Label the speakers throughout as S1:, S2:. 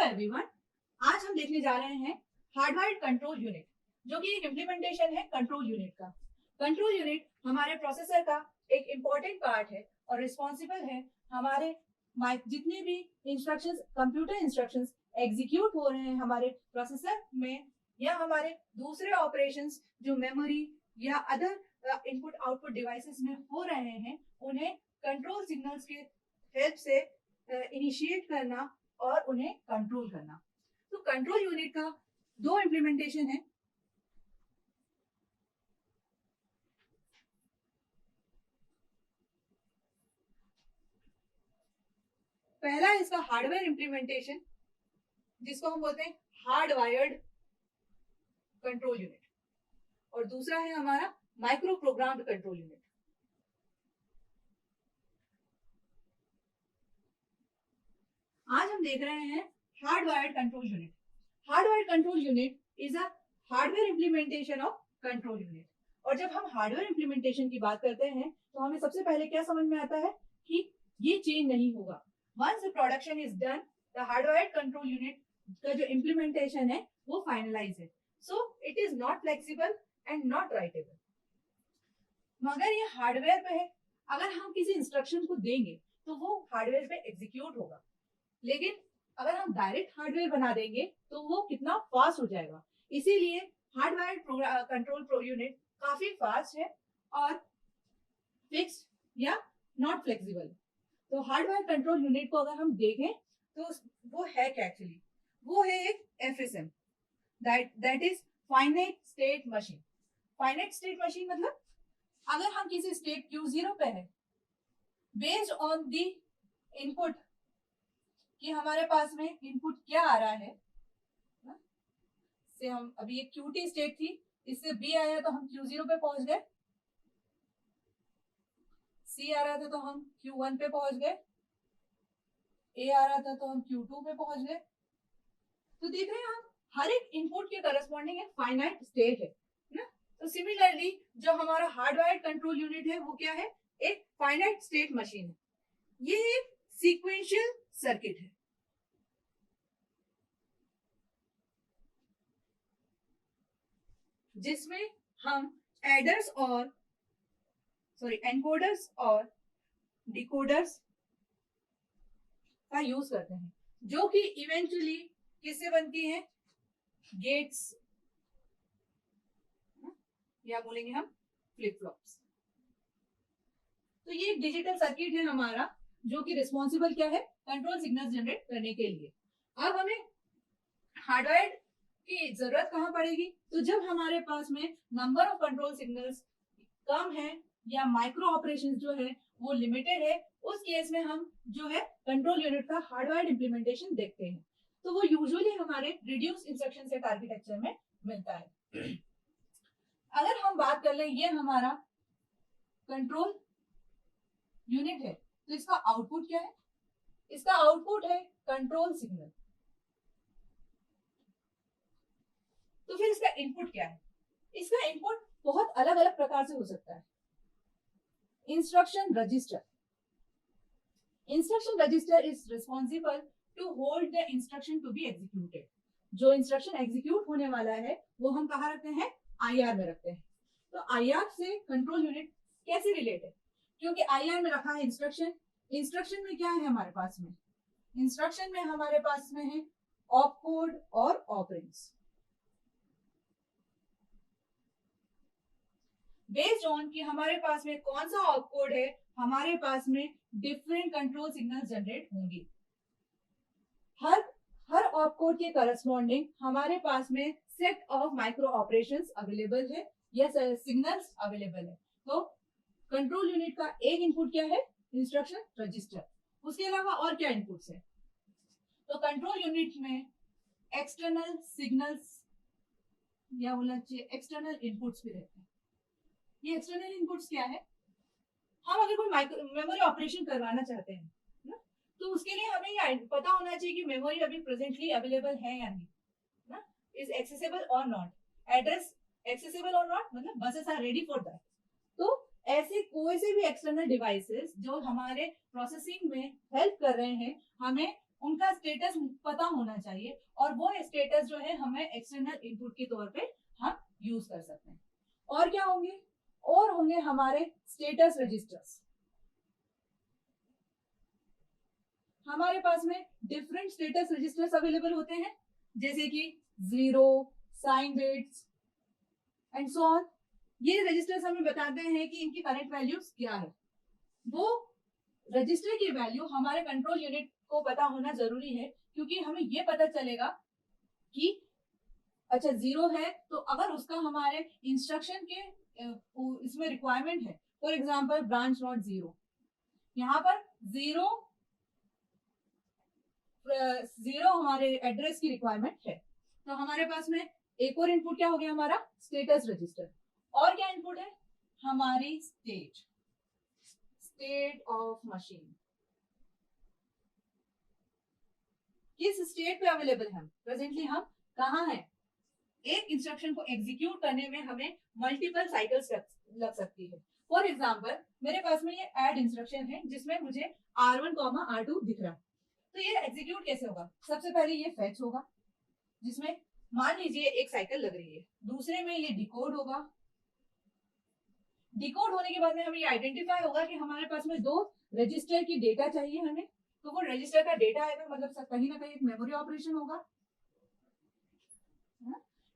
S1: Everyone, आज हम देखने जा रहे हैं हार्डवायर्ड कंट्रोल यूनिट, जो कि एक इम्प्लीमेंटेशन है कंट्रोल यूनिट का। कंट्रोल यूनिट हमारे प्रोसेसर का एक इम्पॉर्टेंट पार्ट है और रिस्पॉन्सिबल है हमारे जितने भी इंस्ट्रक्शंस, कंप्यूटर इंस्ट्रक्शंस एग्जीक्यूट हो रहे हैं हमारे प्रोसेसर में या हमारे दूसरे ऑपरेशंस जो मेमोरी या अदर इनपुट आउटपुट डिवाइसेस में हो रहे हैं, उन्हें कंट्रोल सिग्नल्स के हेल्प से इनिशिएट करना और उन्हें कंट्रोल करना। तो कंट्रोल यूनिट का दो इम्प्लीमेंटेशन है। पहला है इसका हार्डवेयर इम्प्लीमेंटेशन, जिसको हम बोलते हैं हार्डवायर्ड कंट्रोल यूनिट, और दूसरा है हमारा माइक्रो प्रोग्राम्ड कंट्रोल यूनिट। आज हम देख रहे हैं hardwired control unit. Hardwired control unit is a hardware implementation of control unit. और जब हम हार्डवेयर इम्प्लीमेंटेशन की बात करते हैं तो हमें सबसे पहले क्या समझ में आता है कि ये चेंज नहीं होगा। Once the production is done, the hardwired control unit का जो इम्प्लीमेंटेशन है वो फाइनलाइज है। So it is not flexible and not writable. मगर ये हार्डवेयर पे है, अगर हम किसी इंस्ट्रक्शन को देंगे तो वो हार्डवेयर पे एग्जीक्यूट होगा, लेकिन अगर हम डायरेक्ट हार्डवेयर बना देंगे तो वो कितना फास्ट हो जाएगा। इसीलिए हार्डवायर्ड कंट्रोल यूनिट काफी फास्ट है और फिक्स्ड या नॉट फ्लेक्सिबल। तो हार्डवायर कंट्रोल यूनिट को अगर हम देखें तो वो है क्या एक्चुअली, वो है एक FSM, that is finite state machine. Finite state machine मतलब अगर हम किसी स्टेट Q0 पे है, बेस्ड ऑन द इनपुट कि हमारे पास में इनपुट क्या आ रहा है, से हम अभी एक QT स्टेट थी, इससे B आया तो हम Q0 पे पहुंच गए, C आ रहा था तो हम Q1 पे पहुंच गए, A आ रहा था तो हम Q2 पे पहुंच गए। तो देख रहे हैं हम हर एक इनपुट के करस्पॉन्डिंग एक फाइनाइट स्टेट है ना। तो सिमिलरली जो हमारा हार्डवायर्ड कंट्रोल यूनिट है वो क्या है, एक फाइनाइट स्टेट मशीन है। ये एक सीक्वेंशियल सर्किट है जिसमें हम एनकोडर्स और डिकोडर्स का यूज करते हैं, जो कि इवेंचुअली किससे बनती हैं, गेट्स या बोलेंगे हम फ्लिप फ्लॉप्स। तो ये डिजिटल सर्किट है हमारा, जो कि रिस्पॉन्सिबल क्या है, कंट्रोल सिग्नल्स जनरेट करने के लिए। अब हमें हार्डवायर्ड की जरूरत कहां पड़ेगी, तो जब हमारे पास में नंबर ऑफ कंट्रोल सिग्नल्स कम है या माइक्रो ऑपरेशन जो है वो लिमिटेड है, उस केस में हम जो है कंट्रोल यूनिट का हार्डवायर्ड इंप्लीमेंटेशन देखते हैं। तो वो यूजुअली हमारे रिड्यूस इंस्ट्रक्शन सेट आर्किटेक्चर में मिलता है। अगर हम बात कर लें, ये हमारा कंट्रोल यूनिट है, तो इसका आउटपुट क्या है, इसका आउटपुट है कंट्रोल सिग्नल। तो फिर इसका इनपुट क्या है, इसका इनपुट बहुत अलग अलग प्रकार से हो सकता है। Instruction register is responsible to hold the instruction to be executed. जो इंस्ट्रक्शन एग्जीक्यूट होने वाला है वो हम कहाँ रखते हैं, IR में रखते हैं। तो IR से कंट्रोल यूनिट कैसे रिलेट है, क्योंकि IR में रखा है इंस्ट्रक्शन में क्या है हमारे पास में, इंस्ट्रक्शन में हमारे पास में है ऑपकोड और ऑपरेंड्स। बेस्ड ऑन कि हमारे पास में कौन सा ऑपकोड है, हमारे पास में डिफरेंट कंट्रोल सिग्नल्स जनरेट होंगे। हर ऑपकोड के करस्पॉन्डिंग हमारे पास में set of micro operations available है या सिग्नल्स अवेलेबल है। तो कंट्रोल यूनिट का एक इनपुट क्या है, इंस्ट्रक्शन रजिस्टर। उसके अलावा और क्या इनपुट्स है, तो कंट्रोल यूनिट में एक्सटर्नल सिग्नल्स या बोलना चाहिए एक्सटर्नल इनपुट्स भी रहते हैं। ये एक्सटर्नल इनपुट्स क्या है, हम अगर कोई मेमोरी ऑपरेशन करवाना चाहते हैं ना, तो उसके लिए हमें ये पता होना चाहिए कि मेमोरी अभी प्रेजेंटली अवेलेबल है या नहीं ना, इज एक्सेसिबल और नॉट, एड्रेस एक्सेसिबल और नॉट, मतलब buses are ready for that. तो ऐसे कोई से भी एक्सटर्नल डिवाइसेस जो हमारे प्रोसेसिंग में हेल्प कर रहे हैं, हमें उनका स्टेटस पता होना चाहिए, और वो स्टेटस जो है हमें एक्सटर्नल इनपुट के तौर पे हम यूज कर सकते हैं। और क्या होंगे, और होंगे हमारे स्टेटस रजिस्टर्स। हमारे पास में डिफरेंट स्टेटस रजिस्टर्स अवेलेबल होते हैं, जैसे कि 0, sign bits and so on. ये रजिस्टर्स हमें बताते हैं कि इनकी करंट वैल्यूज क्या है। वो रजिस्टर की वैल्यू हमारे कंट्रोल यूनिट को पता होना जरूरी है, क्योंकि हमें ये पता चलेगा कि अच्छा 0 है तो अगर उसका हमारे इंस्ट्रक्शन के इसमें रिक्वायरमेंट है, फॉर एग्जांपल ब्रांच नॉट 0, यहाँ पर 0 हमारे एड्रेस की रिक्वायरमेंट है, तो हमारे पास में एक और इनपुट क्या हो गया, हमारा स्टेटस रजिस्टर। और क्या इनपुट है, हमारी स्टेट ऑफ मशीन, किस स्टेट पे अवेलेबल है, प्रेजेंटली हम कहाँ हैं। एक इंस्ट्रक्शन को एग्जीक्यूट करने में हमें मल्टीपल साइकिल्स लग सकती है। फॉर एग्जांपल मेरे पास में ये ऐड इंस्ट्रक्शन है जिसमें मुझे R1, R2 दिख रहा है, तो ये एग्जीक्यूट कैसे होगा। सबसे पहले ये फेच होगा, जिसमें मान लीजिए एक साइकिल लग रही है, दूसरे में ये डिकोड होगा। डिकोड होने के बाद में हमें ये आइडेंटिफाई होगा कि हमारे पास में 2 रजिस्टर की डेटा चाहिए हमें, तो वो रजिस्टर का डेटा आएगा, मतलब कहीं ना कहीं एक मेमोरी ऑपरेशन होगा।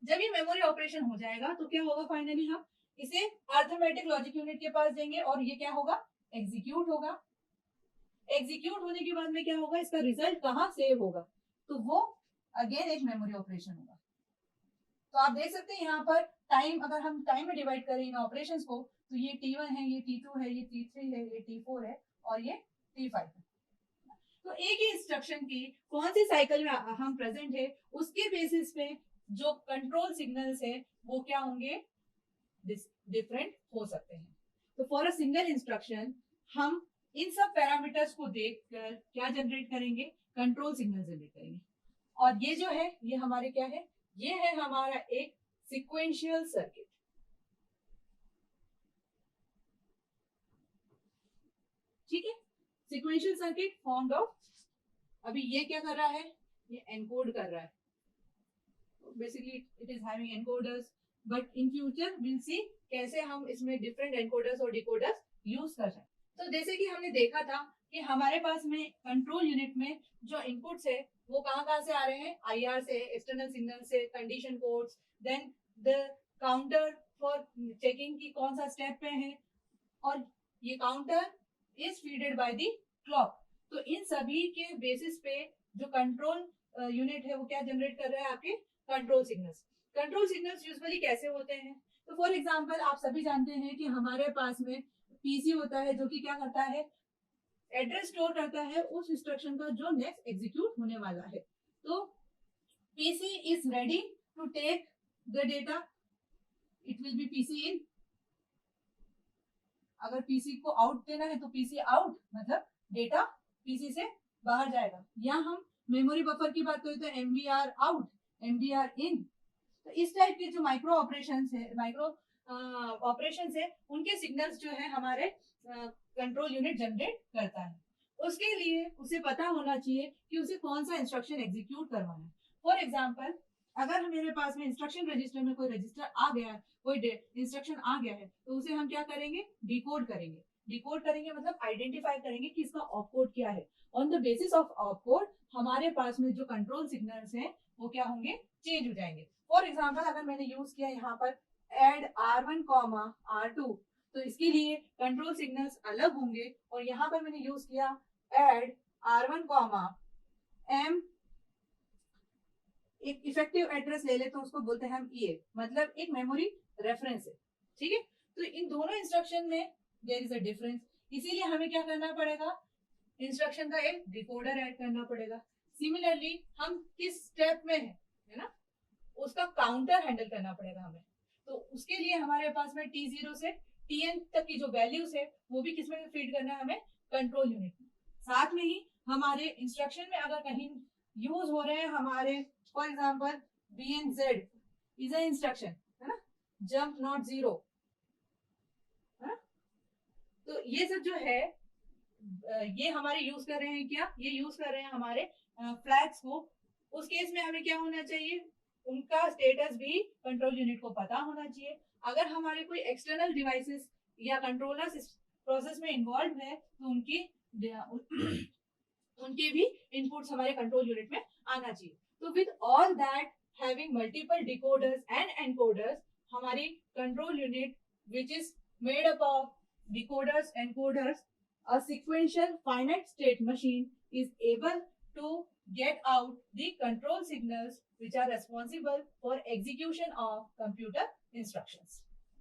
S1: जब ये मेमोरी ऑपरेशन हो जाएगा तो क्या होगा, फाइनली हम इसे अर्थमेटिक लॉजिक यूनिट के पास देंगे और ये क्या होगा, एग्जीक्यूट होगा। एग्जीक्यूट होने के बाद में क्या होगा, इसका रिजल्ट कहाँ सेव होगा, तो वो अगेन एक मेमोरी ऑपरेशन होगा। तो आप देख सकते हैं यहाँ पर टाइम, अगर हम टाइम में डिवाइड करें इन ऑपरेशंस को, तो ये T1 है, ये T2 है, ये T3 है, ये T4 है और ये T5 है। तो एक ही इंस्ट्रक्शन की कौन सी साइकिल में हम प्रेजेंट है, उसके बेसिस पे जो कंट्रोल सिग्नल्स है वो क्या होंगे, डिफरेंट हो सकते हैं। तो फॉर अ सिंगल इंस्ट्रक्शन हम इन सब पैरामीटर्स को देखकर क्या जनरेट करेंगे, कंट्रोल सिग्नल जनरेट करेंगे। और ये जो है ये हमारे क्या है, ये है हमारा एक सीक्वेंशियल सर्किट। ठीक है, सीक्वेंशियल सर्किट फॉर्म्ड ऑफ, अभी ये क्या कर रहा है, ये एनकोड कर रहा है, basically it is having encoders, but in future will see कैसे हम इसमें डिफरेंट एनकोडर्स और डिकोडर्स यूज कर सकते। तो जैसे कि हमने देखा था कि हमारे पास में कंट्रोल यूनिट में जो इनपुट्स है वो कहाँ से आ रहे हैं, आईआर से, एक्सटर्नल सिग्नल से, condition codes, then the counter for checking की कौन सा स्टेप पे है, और ये counter is feeded by the clock. तो इन सभी के बेसिस पे जो कंट्रोल यूनिट है वो क्या जनरेट कर रहा है, आपके control signals. Control signals usually कैसे होते हैं, तो फॉर एग्जांपल आप सभी जानते हैं कि हमारे पास में पीसी होता है जो कि क्या करता है, एड्रेस स्टोर करता है उस इंस्ट्रक्शन का जो नेक्स्ट एग्जीक्यूट होने वाला है। तो PC is ready to take the data, it will be PC in. अगर पीसी को आउट देना है तो पीसी आउट, मतलब डेटा पीसी से बाहर जाएगा। या हम मेमोरी बफर की बात करें तो एमबीआर आउट, एमबीआर इन। तो इस टाइप के जो माइक्रो ऑपरेशंस है, उनके सिग्नल्स जो है हमारे कंट्रोल यूनिट जनरेट करता है। उसके लिए उसे पता होना चाहिए कि उसे कौन सा इंस्ट्रक्शन एग्जीक्यूट करवाना है। फॉर एग्जाम्पल अगर मेरे पास में इंस्ट्रक्शन रजिस्टर में कोई रजिस्टर आ गया है, कोई इंस्ट्रक्शन आ गया है, तो उसे हम क्या करेंगे, डिकोड करेंगे। डिकोड करेंगे मतलब आइडेंटिफाई करेंगे कि इसका ऑपकोड क्या है। On the basis of opcode हमारे पास में जो कंट्रोल सिग्नल्स हैं वो क्या होंगे, चेंज हो जाएंगे। फॉर एग्जाम्पल अगर मैंने यूज किया यहाँ पर एड R1, R2, तो इसके लिए कंट्रोल सिग्नल्स अलग होंगे। और यहाँ पर मैंने यूज किया एड R1, M, एक इफेक्टिव एड्रेस ले ले तो उसको बोलते हैं हम EA, मतलब एक मेमोरी रेफरेंस है। ठीक है, तो इन दोनों इंस्ट्रक्शन में देयर इज अ डिफरेंस, इसीलिए हमें क्या करना पड़ेगा, इंस्ट्रक्शन का एक डिकोडर ऐड करना पड़ेगा। सिमिलरली हम किस स्टेप में है ना, उसका काउंटर हैंडल करना पड़ेगा हमें। तो उसके लिए हमारे पास में T0 से Tn तक की जो वैल्यूज है वो भी किसमें फीड करना है हमें, कंट्रोल यूनिट में। साथ में ही हमारे इंस्ट्रक्शन में अगर कहीं यूज हो रहे हैं हमारे, for example BNZ is a instruction है ना, जंप नॉट 0, तो ये सब जो है ये हमारे यूज कर रहे हैं क्या, ये यूज कर रहे हैं हमारे फ्लैग्स को, उस केस में हमें क्या होना चाहिए, उनका स्टेटस भी कंट्रोल यूनिट को पता होना चाहिए। अगर हमारे कोई एक्सटर्नल डिवाइसेस या कंट्रोलर्स इस प्रोसेस में इन्वॉल्व है तो उनके भी इनपुट्स हमारे कंट्रोल यूनिट में आना चाहिए। तो with all that, having multiple decoders and encoders, हमारी control unit which is made up of decoders, encoders, a sequential finite state machine is able to get out the control signals which are responsible for execution of computer instructions.